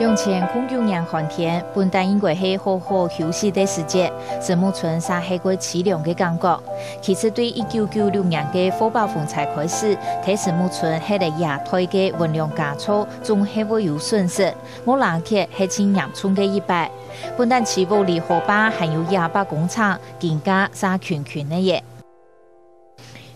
2009年寒天，本旦应该是好好休息的时节，石木村撒起过凄凉的感觉。其次，对1996年的火爆风灾开始，睇石木村迄个野台的运量加速，总是会有损失。冇冷却係真严重的一摆。本旦起雾里火把还有28工厂，更加撒群群的嘢。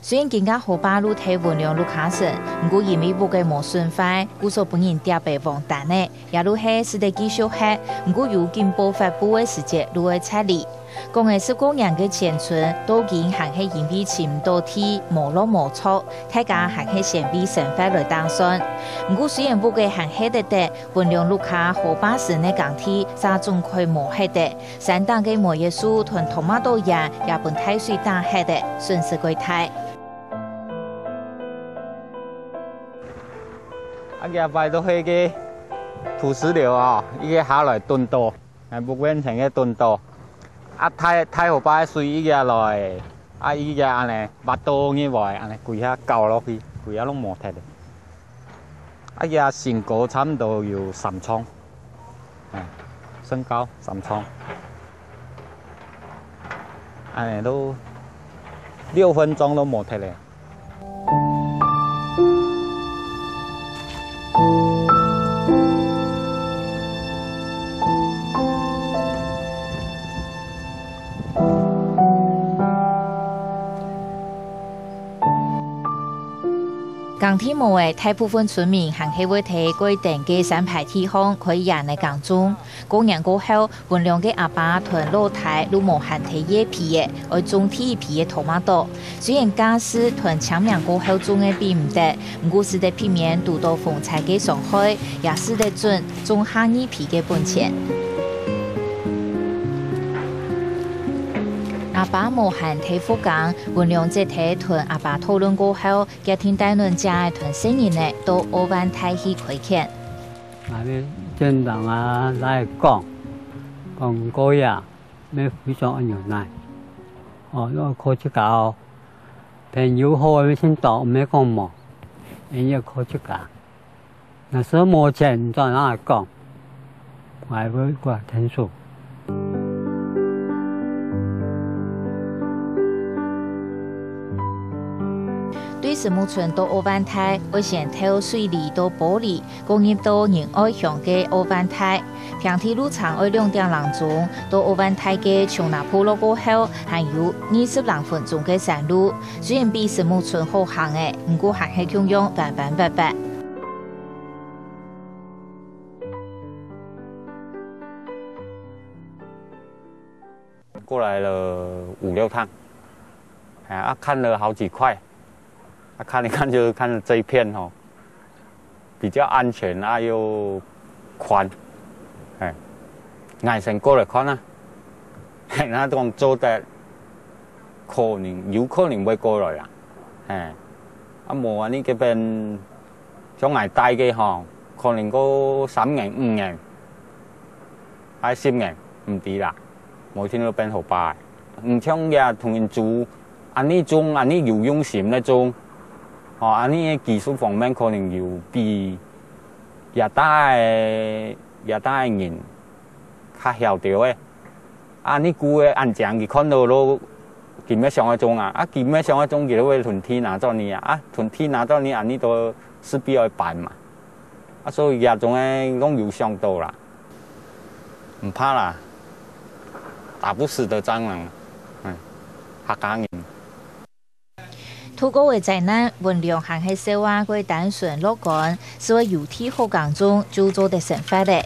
虽然更加火把路体运量路卡省，不过因为雾嘅无损坏，故所本人掉被忘单呢，也路系是得继续黑，不过有进步发布的时节路会撤离。讲的是过年嘅前村，都经还系因为前多天无落无错，大家还系先比生活来打算。不过虽然雾嘅还系得得，运量路卡火把省的钢铁沙总块无系得，山当嘅木叶树同토마토叶也本太水打系得，损失过大。 个摆到迄个土石流啊，伊个下来蹲多，木变成个蹲多，太好摆水伊个来，伊个安尼挖刀以外，安尼规下搞落去，规下拢无踢的。个身高差不多有3寸，身高3寸，安尼都6分钟都无踢嘞。 钢铁木的大部分村民还是会提规定嘅三排地方可以让嚟耕种。过年过后，本量嘅阿爸屯露台都无限提叶皮嘅，而种铁皮嘅tomato。虽然家私屯抢命过后种嘅并唔得，不过是得避免遇到风灾嘅伤害，也是得准种下叶皮嘅本钱。 阿爸无限提福讲，运量这体屯阿爸讨论过后，家庭大论家的屯新人呢，都欧班太去亏欠。啊，你政党啊来讲过呀，咩非常安牛奶，哦，要考出教，朋友好咩先到咩讲嘛，人家考出教，那时候没钱在哪讲，还会过听说。 对石木村到欧班台，我先挑水利到玻璃，工业到仁爱乡嘅欧班台。平铁路长爱2点2钟，到欧班台嘅琼纳坡路过后，还有22分钟嘅山路。虽然比石木村好行嘅，不过还系共用半半白。 过来了5、6趟，看了好几块，看一看就看这一片哦，比较安全又宽，眼神过来看啊，那种做的有可能会过来啦，无啊，你这边像挨大嘅可能个3年、5年，10年唔止啦。 每天都变好白，唔像也同人做，安尼种安尼有用心那种，安尼技术方面可能要比也大人较晓得诶。安尼古诶安讲佢看到咯，基本上一种基本上一种佢都会屯天拿到你屯天拿到你安尼都势必要办嘛，所以也种诶拢有上到啦，唔怕啦。 打不死的蟑螂，吓假人。土狗的灾难，运量还系小话过单纯乐观，是为油体好工中就做得成法的。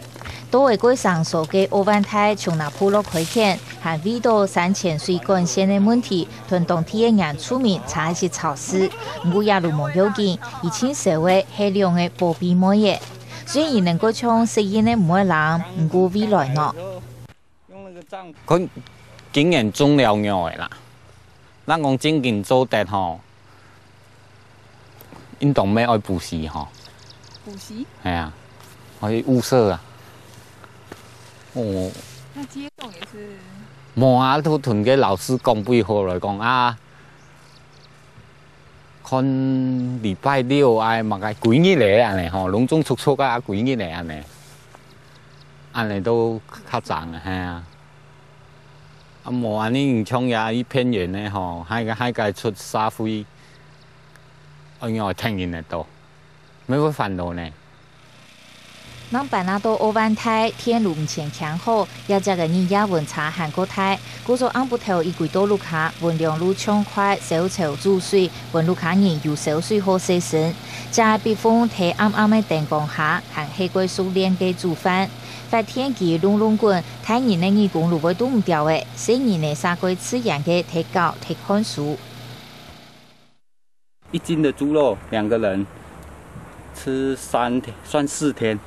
多为过上述嘅欧班台从那普落亏欠，还遇到3000水管线的问题，同当地嘅人出面查一些措施，不过也路无要紧，以前社会系量嘅保庇乜嘢，虽然能够从适应的每人，不过未来呢？ 佢經驗種了牛嘅啦，咱講正經做得運動咩愛補習補習？係啊，可以物色啊。哦。那接種也是？冇啊，都同嘅老師講背後來講看禮拜6嘛個幾日嚟安尼龍中速速幾日嚟安尼。安尼都较长啊，嘿啊。啊，无安尼像遐伊偏远的吼，海该出沙灰，因为天然的多，没会烦恼呢。咱办那到欧湾台，天路唔前强好，也只个日夜温差韩国台，故作按不头一轨道路卡，温量路畅快，小潮注水，温路卡人有小水好洗身。加避风睇暗暗的灯光下，行黑龟熟练嘅煮饭。发天气隆隆滚，太热的义工路会都唔掉嘅，四年的杀龟吃养嘅睇高睇看书。1斤的猪肉，2个人吃3天，算4天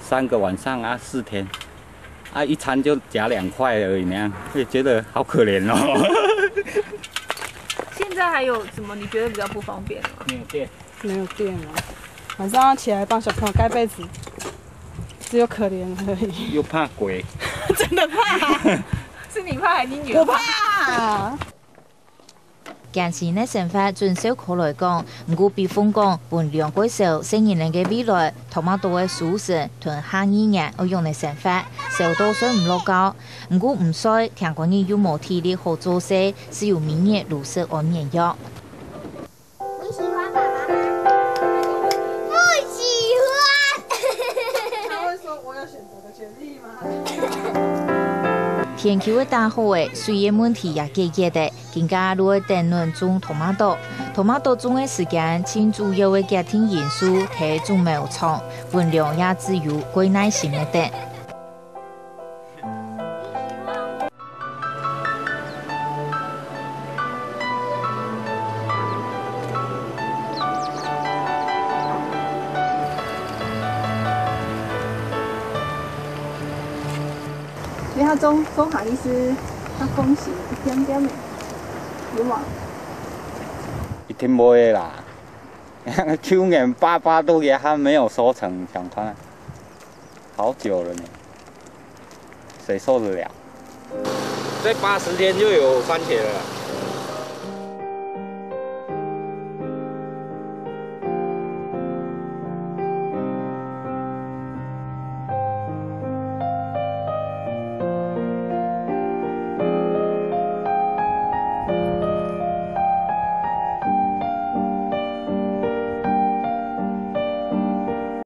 ，3个晚上啊，4天，啊，一餐就夹2块而已，那样会觉得好可怜哦。现在还有什么你觉得比较不方便吗？没有电，没有电了，晚上要起来帮小朋友盖被子，只有可怜而已。又怕鬼，真的怕？是你怕还是你女儿？我怕。近时呢，生活遵守可来讲，唔过避风讲，本2个少，成年人嘅未来，头毛多嘅舒适同下2年我用嚟生活，少多水唔落高，唔过唔衰，听讲你有冇体力好做事，是有明年如实安眠药。你喜欢爸爸吗？不喜欢。他会说我有选择的权利吗？天气会大好诶，水源问题也解决的。更加如果等论种토마토种的时间，请主要的家庭因素体种没有长，分量也只有归耐心的等。因为他中海医师，他风行一天边美，有吗？一天没的啦。去年88度也还没有收成，想看，好久了呢，谁受得了？在80天就有番茄了。